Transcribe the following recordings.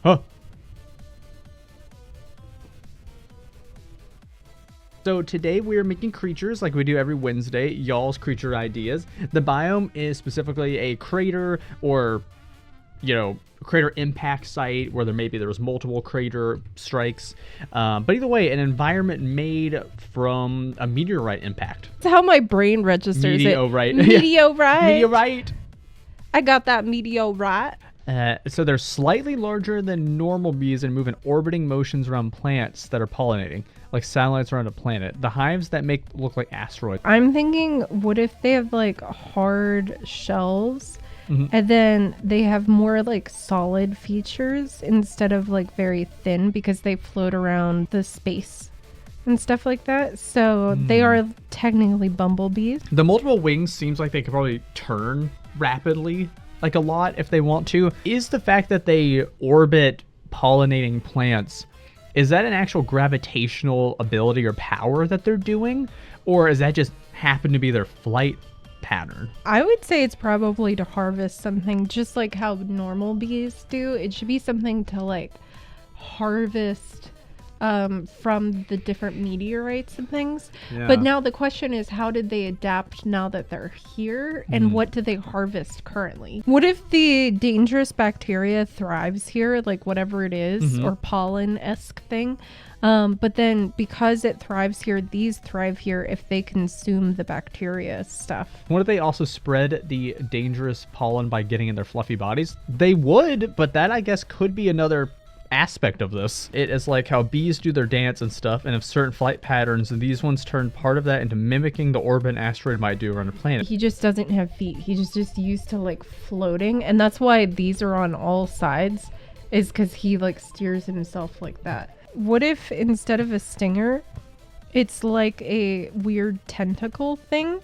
Huh. So today we're making creatures like we do every Wednesday, y'all's creature ideas. The biome is specifically a crater or, crater impact site where there was multiple crater strikes. But either way, an environment made from a meteorite impact. That's how my brain registers Meteorite. it. Meteorite. Meteorite. I got that meteorite. So they're slightly larger than normal bees and move in orbiting motions around plants that are pollinating, like satellites around a planet. The hives that look like asteroids. I'm thinking, what if they have like hard shells and then they have more like solid features instead of like very thin because they float around the space and stuff like that. So they are technically bumblebees. The multiple wings seems like they could probably turn rapidly, like a lot if they want to. Is the fact that they orbit pollinating plants, is that an actual gravitational ability or power that they're doing? Or is that just happen to be their flight pattern? I would say it's probably to harvest something, just like how normal bees do. It should be something to like harvest from the different meteorites and things. Yeah. But now the question is, how did they adapt now that they're here, and what do they harvest currently? What if the dangerous bacteria thrives here, like whatever it is, or pollen-esque thing, but then because it thrives here, these thrive here if they consume the bacteria stuff. What if they also spread the dangerous pollen by getting in their fluffy bodies? They would, but that I guess could be another aspect of this. It is like how bees do their dance and stuff and have certain flight patterns, and these ones turn part of that into mimicking the orbit an asteroid might do around a planet. He just doesn't have feet. He's just used to like floating, and that's why these are on all sides, is because he like steers himself like that. What if instead of a stinger, it's like a weird tentacle thing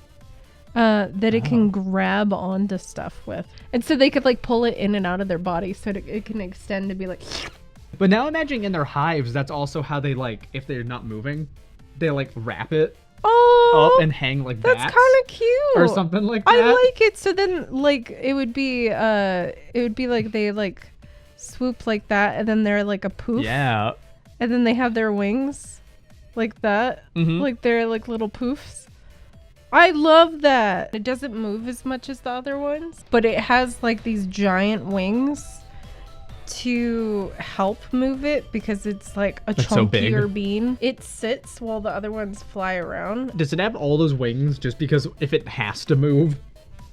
that it can grab onto stuff with, and so they could like pull it in and out of their body so it can extend to be like. But now imagine in their hives, that's also how they like, if they're not moving, they like wrap it up and hang like that's bats kind of cute or something like that. I like it. So then like it would be like they like swoop like that, and then they're like a poof. Yeah. And then they have their wings like that, like they're like little poofs. I love that. It doesn't move as much as the other ones, but it has like these giant wings to help move it because it's like a chunkier bean. It sits while the other ones fly around. Does it have all those wings just because if it has to move,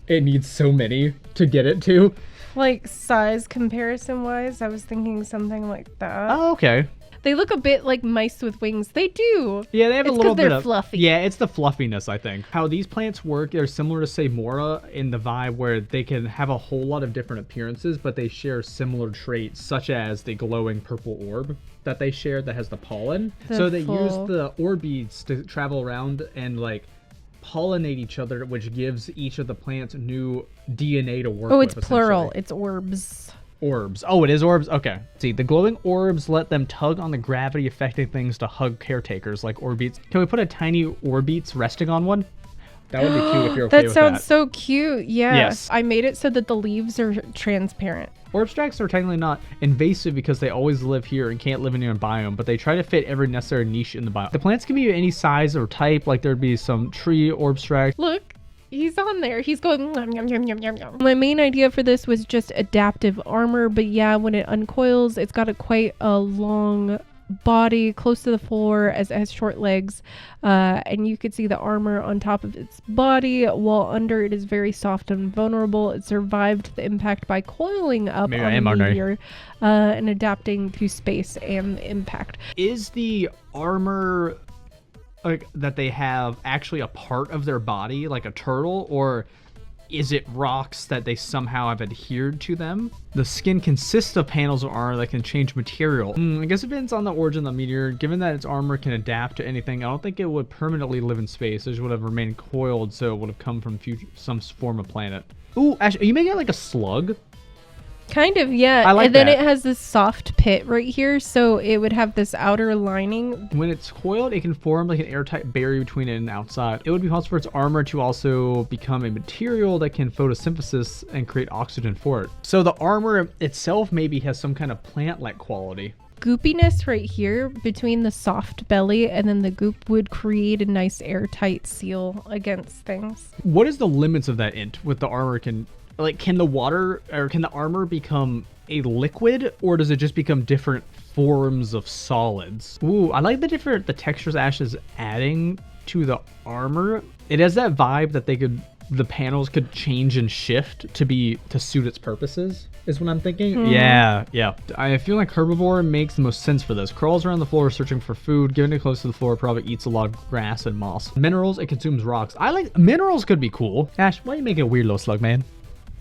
it needs so many to get it to? Like size comparison wise, I was thinking something like that. Oh, okay. They look a bit like mice with wings. They do. Yeah, they have a little bit of fluffy. Yeah, it's the fluffiness, I think. How these plants work, they're similar to say Mora in the vibe where they can have a whole lot of different appearances, but they share similar traits, such as the glowing purple orb that they share that has the pollen. So they use the Orbeets to travel around and like pollinate each other, which gives each of the plants new DNA to work with. Oh, it's plural. It's orbs. Orbs. Oh, it is orbs? Okay. See, the glowing orbs let them tug on the gravity affecting things to hug caretakers like Orbeets. Can we put a tiny Orbeets resting on one? That would be cute if you're okay with that. That sounds so cute. Yes. I made it so that the leaves are transparent. Orbstracts are technically not invasive because they always live here and can't live in a biome, but they try to fit every necessary niche in the biome. The plants can be any size or type, like there'd be some tree Orbstracts. Look. He's on there. He's going yum, yum, yum, yum, yum, yum. My main idea for this was just adaptive armor, but yeah, when it uncoils, it's got quite a long body close to the floor as it has short legs, and you could see the armor on top of its body, while under it is very soft and vulnerable. It survived the impact by coiling up on the meteor and adapting to space and the impact. Is the armor like that they have actually a part of their body like a turtle, or is it rocks that they somehow have adhered to them? The skin consists of panels of armor that can change material. I guess it depends on the origin of the meteor. Given that its armor can adapt to anything, I don't think it would permanently live in space. It just would have remained coiled, so it would have come from some form of planet. Ooh, actually, are you making it like a slug? Kind of, yeah. I like and then that. it has this soft pit right here, so it would have this outer lining. When it's coiled, it can form like an airtight barrier between it and outside. It would be possible for its armor to also become a material that can photosynthesis and create oxygen for it. So the armor itself maybe has some kind of plant-like quality. Goopiness right here between the soft belly and then the goop would create a nice airtight seal against things. What is the limits of that int with the armor? Can the water or can the armor become a liquid, or does it just become different forms of solids? Ooh, I like the textures Ash is adding to the armor. It has that vibe that the panels could change and shift to suit its purposes, is what I'm thinking. Yeah. I feel like herbivore makes the most sense for this. Crawls around the floor searching for food. Given it close to the floor, probably eats a lot of grass and moss. Minerals, it consumes rocks. I like minerals, could be cool. Ash, why are you making a weird little slug man?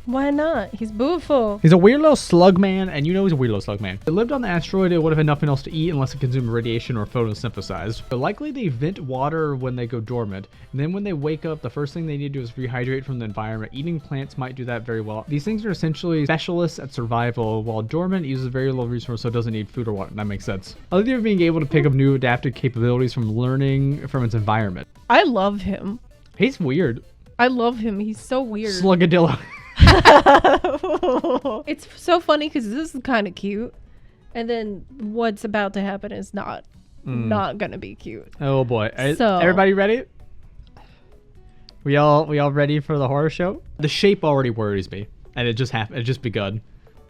Why not? He's beautiful. He's a weird little slug man, and you know he's a weird little slug man. If it lived on the asteroid, it would have had nothing else to eat unless it consumed radiation or photosynthesized. But likely they vent water when they go dormant, and then when they wake up, the first thing they need to do is rehydrate from the environment. Eating plants might do that very well. These things are essentially specialists at survival, while dormant uses very little resource, so it doesn't need food or water. That makes sense. I like being able to pick up new adaptive capabilities from learning from its environment. I love him. He's weird. I love him. He's so weird. Slugadillo. It's so funny because this is kind of cute, and then what's about to happen is not gonna be cute. Oh boy. So Everybody ready? We all ready for the horror show? The shape already worries me, and it just begun.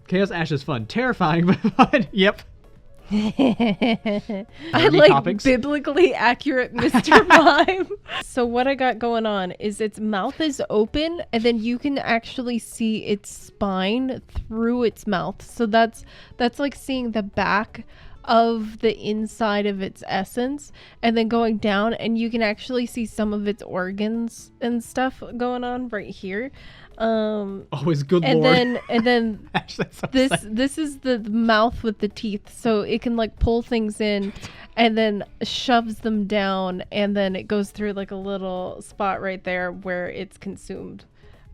Chaos Ash is fun, terrifying, but fun. Yep. I like topics. biblically accurate Mr. Mime. So what I got going on is its mouth is open, and then you can actually see its spine through its mouth. So that's like seeing the back of the inside of its essence, and then going down, and you can actually see some of its organs and stuff going on right here. Always good and lord. then Actually, so this is the mouth with the teeth, so it can like pull things in and then shoves them down, and then it goes through like a little spot right there where it's consumed,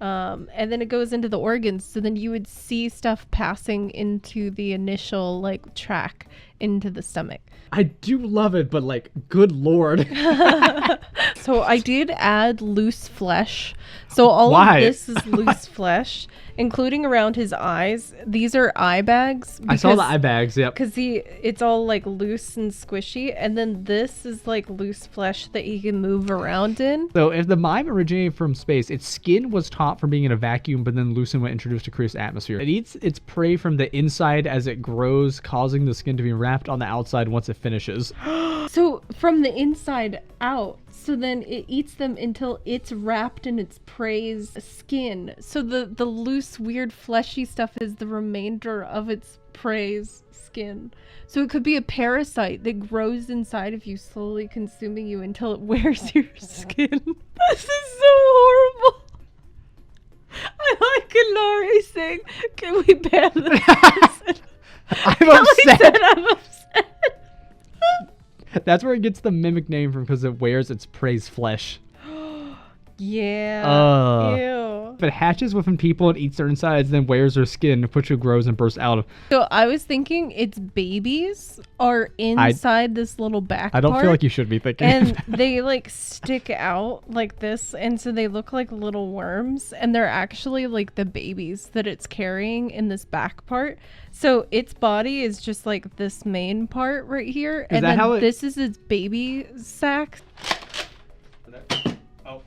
and then it goes into the organs, so then you would see stuff passing into the initial like track into the stomach. I do love it, but like, good lord. So I did add loose flesh. So all Why? of this is loose flesh, including around his eyes. These are eye bags. I saw the eye bags, yep. Because it's all like loose and squishy. And then this is like loose flesh that he can move around in. So if the mime originated from space, its skin was taught from being in a vacuum, but then loosened when introduced to create atmosphere. It eats its prey from the inside as it grows, causing the skin to be wrapped on the outside once it finishes. So from the inside out. So then it eats them until it's wrapped in its prey's skin. So the loose, weird, fleshy stuff is the remainder of its prey's skin. So it could be a parasite that grows inside of you, slowly consuming you until it wears your skin. This is so horrible. I like Ilari saying, "Can we ban this person?" I'm upset. I'm upset. That's where it gets the mimic name from, because it wears its prey's flesh. Yeah. Ew. If it hatches within people and eats their insides, then wears their skin, which it grows and bursts out of. So I was thinking its babies are inside this little back I don't part, feel like you should be thinking. and they like stick out like this, and so they look like little worms, and they're actually like the babies that it's carrying in this back part. So its body is just like this main part right here, and then this is its baby sack. Oh.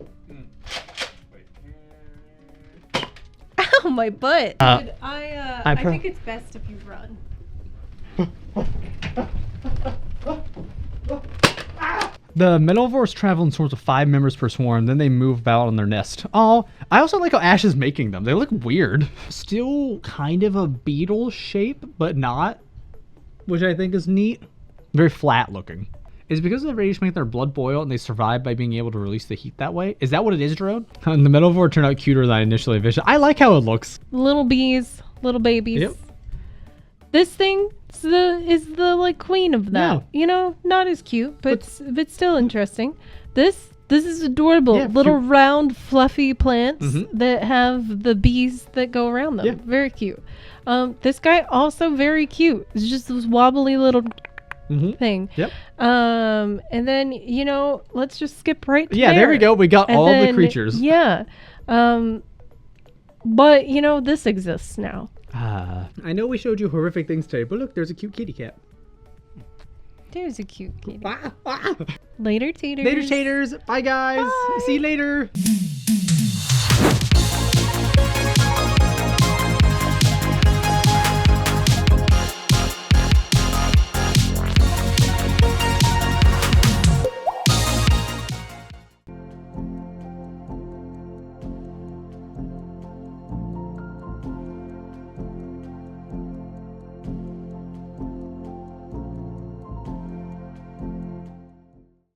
Ow, my butt. Dude, I think it's best if you run. The Allovors travel in swarms of 5 members per swarm, then they move about on their nest. Oh, I also like how Ash is making them. They look weird. Still kind of a beetle shape, but not, which I think is neat. Very flat looking. Is it because of the radiation make their blood boil and they survive by being able to release the heat that way? Is that what it is, Drone? And the Allovor turned out cuter than I initially envisioned. I like how it looks. Little bees, little babies. Yep. This thing is the like queen of that. Yeah. You know, not as cute, but still interesting. This This is adorable. Yeah, Little cute. round, fluffy plants Mhm. that have the bees that go around them. Yeah. Very cute. This guy also very cute. It's just this wobbly little thing. Yep. And then, you know, let's just skip right to Yeah, there we go. We got And all of the then, creatures. Yeah. But, you know, this exists now. I know we showed you horrific things today, but look, there's a cute kitty cat. There's a cute kitty. Later, taters. Later, taters. Bye, guys. Bye. See you later.